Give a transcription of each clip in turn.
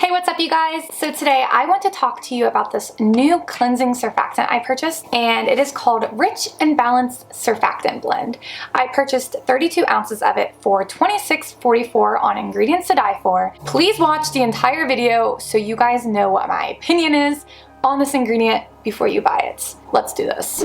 Hey, what's up you guys? So today I want to talk to you about this new cleansing surfactant I purchased, and it is called Rich and Balanced Surfactant Blend. I purchased 32 ounces of it for $26.44 on Ingredients to Die For. Please watch the entire video so you guys know what my opinion is on this ingredient before you buy it. Let's do this.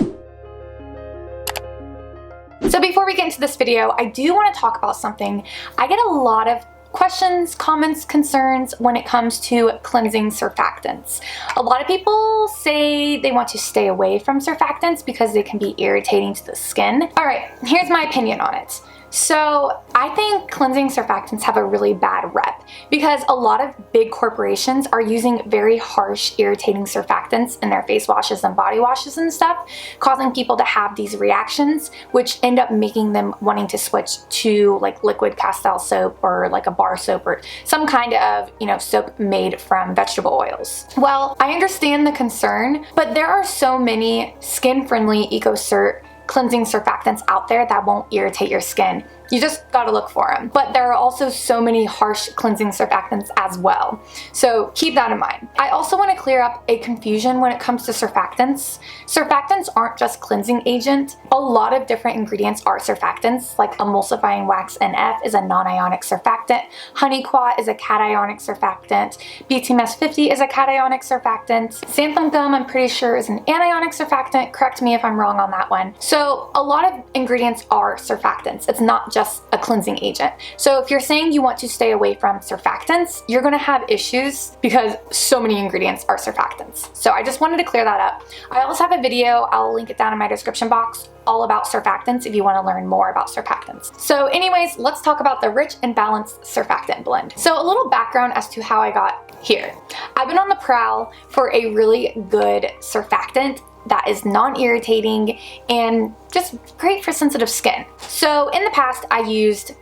So before we get into this video, I do want to talk about something. I get a lot of questions, comments, concerns when it comes to cleansing surfactants. A lot of people say they want to stay away from surfactants because they can be irritating to the skin. All right, here's my opinion on it. So I think cleansing surfactants have a really bad rep because a lot of big corporations are using very harsh, irritating surfactants in their face washes and body washes and stuff, causing people to have these reactions, which end up making them wanting to switch to like liquid castile soap or like a bar soap or some kind of, soap made from vegetable oils. Well, I understand the concern, but there are so many skin-friendly EcoCert cleansing surfactants out there that won't irritate your skin. You just gotta look for them. But there are also so many harsh cleansing surfactants as well. So keep that in mind. I also want to clear up a confusion when it comes to surfactants. Surfactants aren't just cleansing agent. A lot of different ingredients are surfactants, like emulsifying wax NF is a non-ionic surfactant, honeyquat is a cationic surfactant, BTMS 50 is a cationic surfactant, xanthan gum I'm pretty sure is an anionic surfactant, correct me if I'm wrong on that one. So a lot of ingredients are surfactants. It's not just a cleansing agent. So if you're saying you want to stay away from surfactants, you're gonna have issues because so many ingredients are surfactants. So I just wanted to clear that up. I also have a video, I'll link it down in my description box, all about surfactants if you want to learn more about surfactants. So anyways, let's talk about the Rich and Balanced Surfactant Blend. So a little background as to how I got here. I've been on the prowl for a really good surfactant that is non-irritating and just great for sensitive skin. So in the past, I used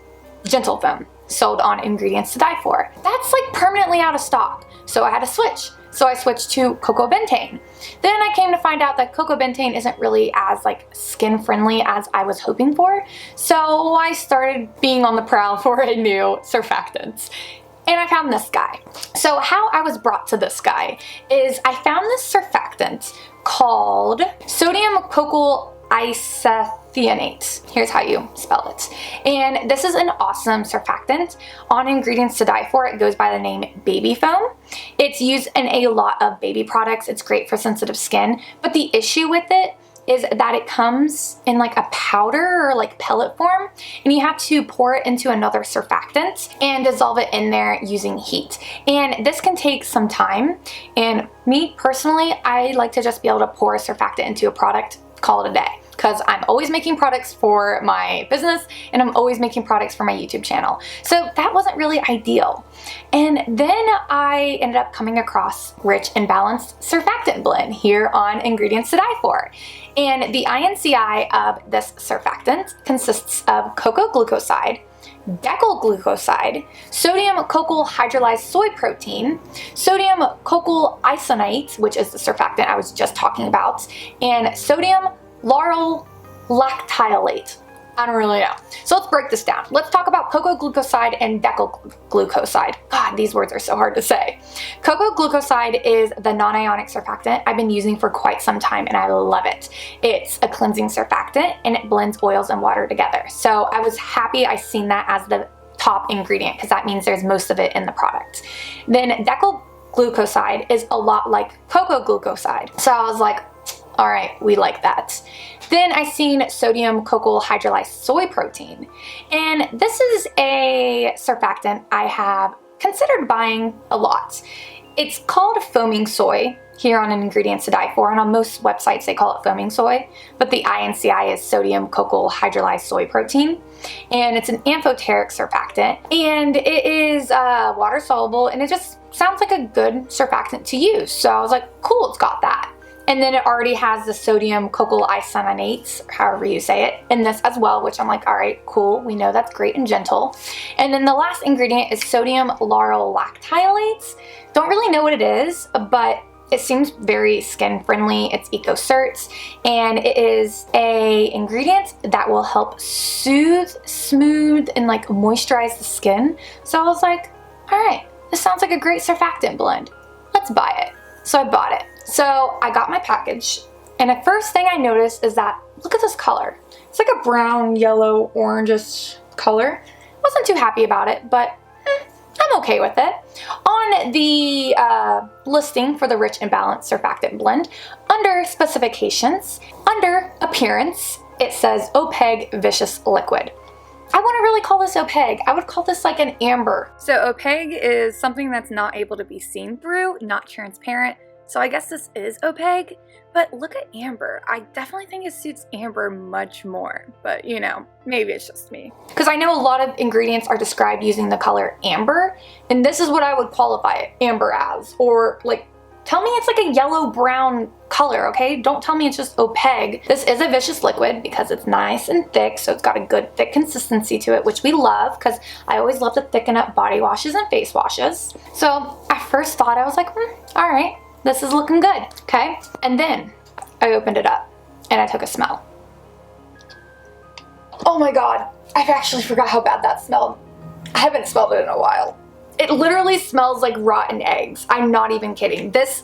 Gentle Foam, sold on Ingredients to Die For. That's like permanently out of stock, so I had to switch. So I switched to cocoa bentane. Then I came to find out that cocoa bentane isn't really as like skin friendly as I was hoping for. So I started being on the prowl for a new surfactant. And I found this guy. So how I was brought to this guy is I found this surfactant called sodium cocoyl isethionate. Here's how you spell it. And this is an awesome surfactant. On Ingredients to Die For, it goes by the name baby foam. It's used in a lot of baby products. It's great for sensitive skin. But the issue with it is that it comes in like a powder or like pellet form, and you have to pour it into another surfactant and dissolve it in there using heat. And this can take some time, and me personally, I like to just be able to pour a surfactant into a product, call it a day, because I'm always making products for my business and I'm always making products for my YouTube channel. So that wasn't really ideal. And then I ended up coming across Rich and Balanced Surfactant Blend here on Ingredients to Die For. And the INCI of this surfactant consists of cocoa glucoside, decyl glucoside, sodium cocoyl hydrolyzed soy protein, sodium cocoyl isonate, which is the surfactant I was just talking about, and sodium lauryl lactylate. I don't really know. So let's break this down. Let's talk about cocoa glucoside and decyl glucoside. God, these words are so hard to say. Cocoa glucoside is the non-ionic surfactant I've been using for quite some time, and I love it. It's a cleansing surfactant and it blends oils and water together. So I was happy I seen that as the top ingredient because that means there's most of it in the product. Then decyl glucoside is a lot like cocoa glucoside. So I was like, all right, we like that. Then I seen sodium cocoyl hydrolyzed soy protein. And this is a surfactant I have considered buying a lot. It's called foaming soy here on Ingredients to Die For, and on most websites they call it foaming soy, but the INCI is sodium cocoyl hydrolyzed soy protein. And it's an amphoteric surfactant, and it is water soluble, and it just sounds like a good surfactant to use. So I was like, cool, it's got that. And then it already has the sodium cocoyl isonate, however you say it, in this as well, which I'm like, all right, cool. We know that's great and gentle. And then the last ingredient is sodium lauryl lactylate. Don't really know what it is, but it seems very skin friendly. It's EcoCert, and it is a ingredient that will help soothe, smooth, and like moisturize the skin. So I was like, all right, this sounds like a great surfactant blend. Let's buy it. So I bought it. So I got my package, and the first thing I noticed is that, look at this color. It's like a brown, yellow, orangish color. Wasn't too happy about it, but I'm okay with it. On the listing for the Rich and Balanced Surfactant Blend, under specifications, under appearance, it says opaque viscous liquid. I wouldn't really call this opaque. I would call this like an amber. So opaque is something that's not able to be seen through, not transparent. So I guess this is opaque, but look at amber. I definitely think it suits amber much more, but you know, maybe it's just me. Because I know a lot of ingredients are described using the color amber, and this is what I would qualify amber as, or like, tell me it's like a yellow-brown color, okay? Don't tell me it's just opaque. This is a viscous liquid because it's nice and thick, so it's got a good thick consistency to it, which we love because I always love to thicken up body washes and face washes. So at first thought, I was like, all right. This is looking good, okay? And then I opened it up and I took a smell. Oh my God, I've actually forgot how bad that smelled. I haven't smelled it in a while. It literally smells like rotten eggs. I'm not even kidding. It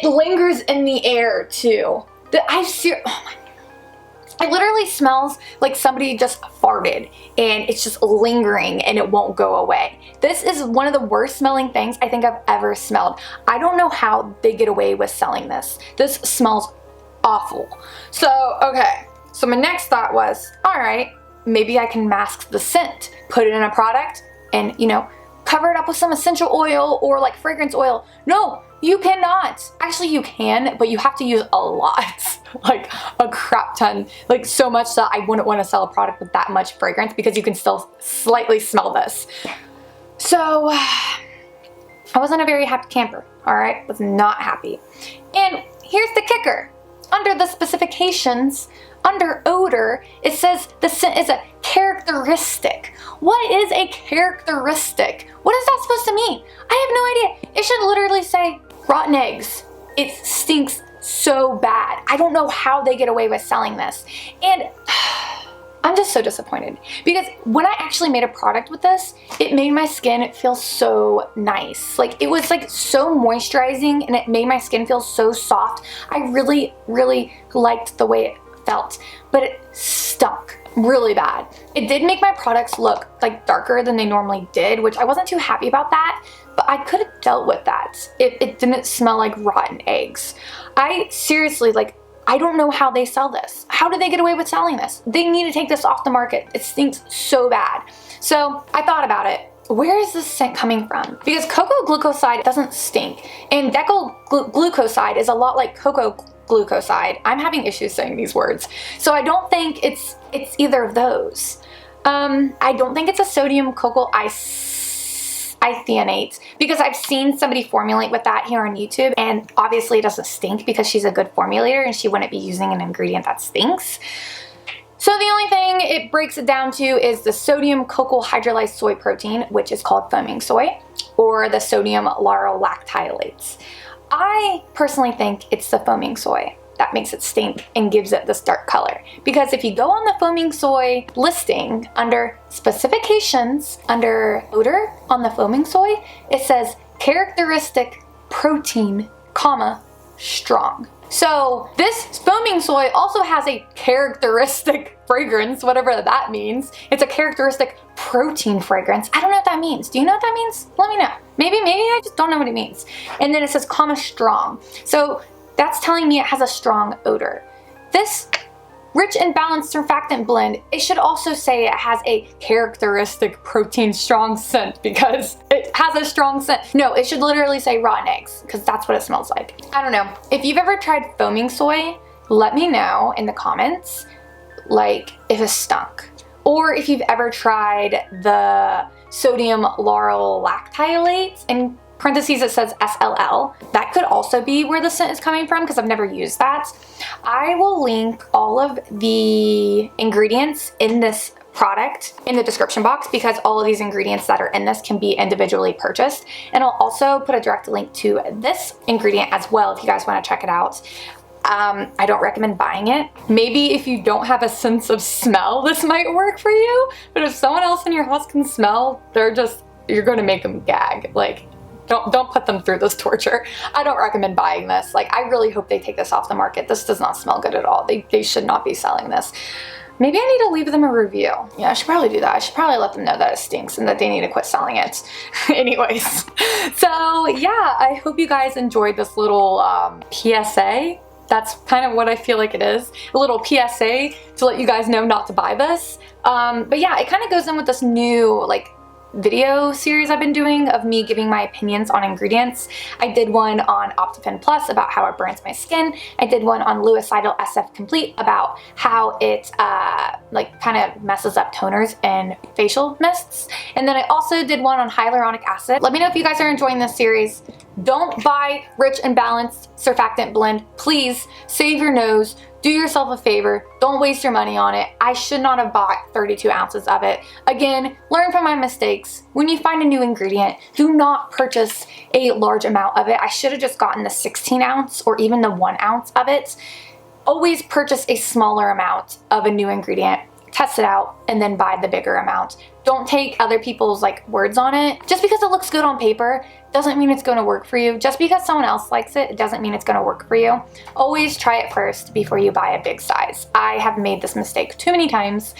lingers in the air too. Oh my, it literally smells like somebody just farted and it's just lingering and it won't go away. This is one of the worst smelling things I think I've ever smelled. I don't know how they get away with selling this. This smells awful. So, okay. So my next thought was, all right, maybe I can mask the scent, put it in a product and, you know, cover it up with some essential oil or like fragrance oil. No, you cannot. Actually, you can, but you have to use a lot, like a crap ton, like so much that I wouldn't want to sell a product with that much fragrance because you can still slightly smell this. So I wasn't a very happy camper, all right? Was not happy. And here's the kicker. Under the specifications, under odor, it says the scent is a characteristic. What is a characteristic? What is that supposed to mean? I have no idea. It should literally say rotten eggs. It stinks so bad. I don't know how they get away with selling this. And I'm just so disappointed because when I actually made a product with this, it made my skin feel so nice. Like it was like so moisturizing and it made my skin feel so soft. I really, really liked the way it felt, but it stunk really bad. It did make my products look like darker than they normally did, which I wasn't too happy about that, but I could have dealt with that if it didn't smell like rotten eggs. I seriously, like, I don't know how they sell this. How do they get away with selling this? They need to take this off the market. It stinks so bad. So I thought about it. Where is this scent coming from? Because cocoa glucoside doesn't stink, and decyl glucoside is a lot like cocoa glucoside. I'm having issues saying these words. So I don't think it's either of those. I don't think it's a sodium cocoa isethionate because I've seen somebody formulate with that here on YouTube, and obviously it doesn't stink because she's a good formulator and she wouldn't be using an ingredient that stinks. So the only thing it breaks it down to is the sodium cocoa hydrolyzed soy protein, which is called foaming soy, or the sodium lauryl lactylates. I personally think it's the foaming soy that makes it stink and gives it this dark color. Because if you go on the foaming soy listing under specifications, under odor on the foaming soy, it says characteristic protein, comma, strong. So this foaming soy also has a characteristic fragrance, whatever that means. It's a characteristic protein fragrance. I don't know what that means. Do you know what that means? Let me know. Maybe I just don't know what it means. And then it says comma strong. So that's telling me it has a strong odor. This Rich and Balanced Surfactant Blend, it should also say it has a characteristic protein strong scent because it has a strong scent. No, it should literally say rotten eggs because that's what it smells like. I don't know. If you've ever tried foaming soy, let me know in the comments, like if it stunk. Or if you've ever tried the sodium lauryl lactylates, in parentheses it says SLL. That could also be where the scent is coming from because I've never used that. I will link all of the ingredients in this product in the description box because all of these ingredients that are in this can be individually purchased. And I'll also put a direct link to this ingredient as well if you guys want to check it out. I don't recommend buying it. Maybe if you don't have a sense of smell, this might work for you. But if someone else in your house can smell, they're just you're going to make them gag. Like, don't put them through this torture. I don't recommend buying this. Like, I really hope they take this off the market. This does not smell good at all. They should not be selling this. Maybe I need to leave them a review. Yeah, I should probably do that. I should probably let them know that it stinks and that they need to quit selling it. Anyways, so yeah, I hope you guys enjoyed this little PSA. That's kind of what I feel like it is. A little PSA to let you guys know not to buy this. But yeah, it kind of goes in with this new, like, video series I've been doing of me giving my opinions on ingredients. I did one on Optifin Plus about how it burns my skin. I did one on Luicidal SF Complete about how it like kind of messes up toners and facial mists. And then I also did one on hyaluronic acid. Let me know if you guys are enjoying this series. Don't buy Rich and Balanced Surfactant Blend. Please save your nose. Do yourself a favor, don't waste your money on it. I should not have bought 32 ounces of it. Again, learn from my mistakes. When you find a new ingredient, do not purchase a large amount of it. I should have just gotten the 16 ounce or even the 1 ounce of it. Always purchase a smaller amount of a new ingredient, test it out, and then buy the bigger amount. Don't take other people's like words on it. Just because it looks good on paper doesn't mean it's going to work for you. Just because someone else likes it, it doesn't mean it's going to work for you. Always try it first before you buy a big size. I have made this mistake too many times.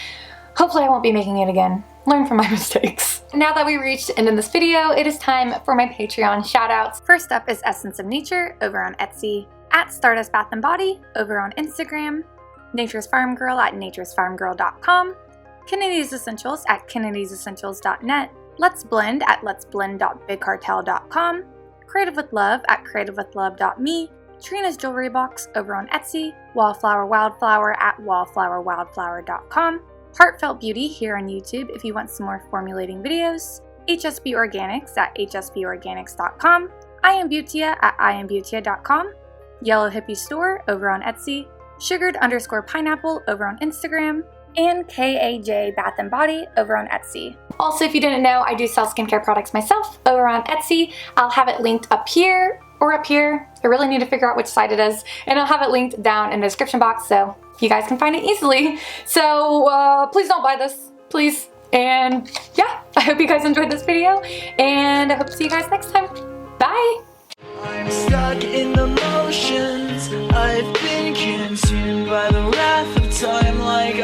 Hopefully I won't be making it again. Learn from my mistakes. Now that we reached the end of this video, it is time for my Patreon shoutouts. First up is Essence of Nature over on Etsy, at Stardust Bath & Body over on Instagram, Nature's Farm Girl at naturesfarmgirl.com, Kennedy's Essentials at kennedysessentials.net, LettsBlend at lettsblend.bigcartel.com, Creative with Love at creativewithlove.me, Trina's Jewelry Box over on Etsy, Wallflower Wildflower at wallflowerwildflower.com, Heartfelt Beauty here on YouTube if you want some more formulating videos, HSB Organics at hsborganics.com, IamButia at iambutia.com, Yellow Hippie Store over on Etsy, Sugared_pineapple over on Instagram, and KAJ Bath & Body over on Etsy. Also, if you didn't know, I do sell skincare products myself over on Etsy. I'll have it linked up here or up here. I really need to figure out which side it is. And I'll have it linked down in the description box so you guys can find it easily. So please don't buy this, please. And yeah, I hope you guys enjoyed this video and I hope to see you guys next time. Bye! I'm stuck in the motions. I've been consumed by the wrath of time like